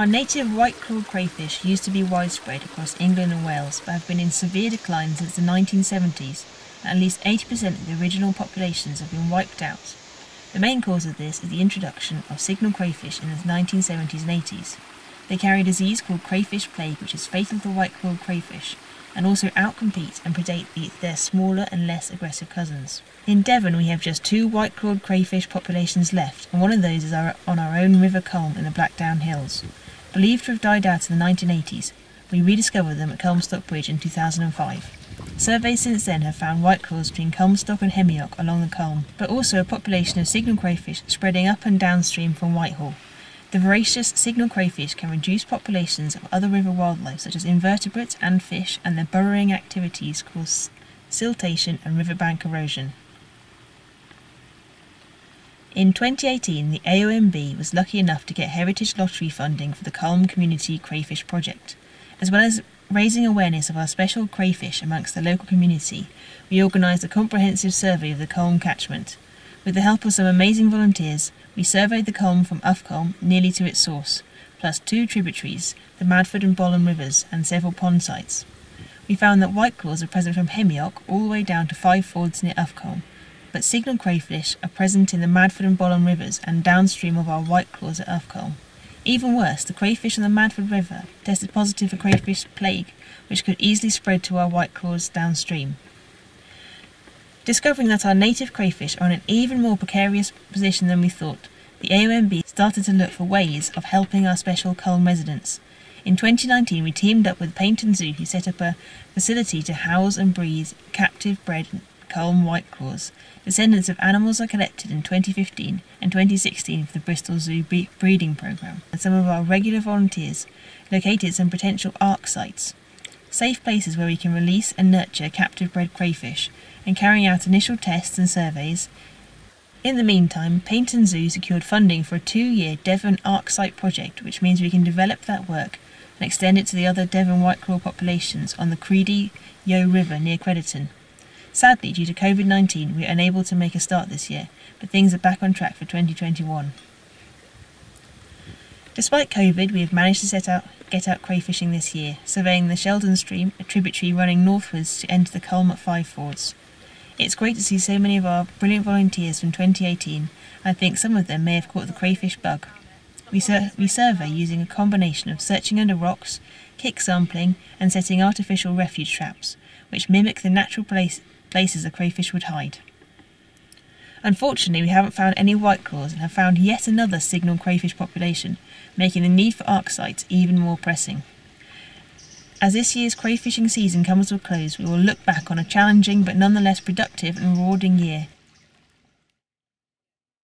Our native white-clawed crayfish used to be widespread across England and Wales, but have been in severe decline since the 1970s, and at least 80% of the original populations have been wiped out. The main cause of this is the introduction of signal crayfish in the 1970s and 80s. They carry a disease called crayfish plague, which is fatal to white-clawed crayfish, and also outcompete and predate their smaller and less aggressive cousins. In Devon we have just 2 white-clawed crayfish populations left, and one of those is on our own River Culm in the Blackdown Hills. Believed to have died out in the 1980s, we rediscovered them at Culmstock Bridge in 2005. Surveys since then have found whiteclaws between Culmstock and Hemyock along the Culm, but also a population of signal crayfish spreading up and downstream from Whitehall. The voracious signal crayfish can reduce populations of other river wildlife such as invertebrates and fish, and their burrowing activities cause siltation and riverbank erosion. In 2018, the AONB was lucky enough to get Heritage Lottery funding for the Culm Community Crayfish Project. As well as raising awareness of our special crayfish amongst the local community, we organised a comprehensive survey of the Culm catchment. With the help of some amazing volunteers, we surveyed the Culm from Uffculm nearly to its source, plus 2 tributaries, the Madford and Bollum rivers, and several pond sites. We found that whiteclaws are present from Hemyock all the way down to 5 fords near Uffculm, but signal crayfish are present in the Madford and Bollum rivers and downstream of our whiteclaws at Uffculm. Even worse, the crayfish on the Madford River tested positive for crayfish plague, which could easily spread to our whiteclaws downstream. Discovering that our native crayfish are in an even more precarious position than we thought, the AONB started to look for ways of helping our special Culm residents. In 2019 we teamed up with Paignton Zoo, who set up a facility to house and breed captive-bred Culm whiteclaws. Descendants of animals are collected in 2015 and 2016 for the Bristol Zoo breeding programme, and some of our regular volunteers located some potential ARC sites, safe places where we can release and nurture captive-bred crayfish, and carrying out initial tests and surveys. In the meantime, Paignton Zoo secured funding for a 2-year Devon ARC site project, which means we can develop that work and extend it to the other Devon whiteclaw populations on the Creedy Yeo River near Crediton. Sadly, due to COVID-19, we are unable to make a start this year, but things are back on track for 2021. Despite COVID, we have managed to get out crayfishing this year, surveying the Sheldon Stream, a tributary running northwards to enter the Culm at 5 fords. It's great to see so many of our brilliant volunteers from 2018. I think some of them may have caught the crayfish bug. We survey using a combination of searching under rocks, kick sampling, and setting artificial refuge traps, which mimic the natural places a crayfish would hide. Unfortunately, we haven't found any whiteclaws and have found yet another signal crayfish population, making the need for ARC sites even more pressing. As this year's crayfishing season comes to a close, we will look back on a challenging but nonetheless productive and rewarding year,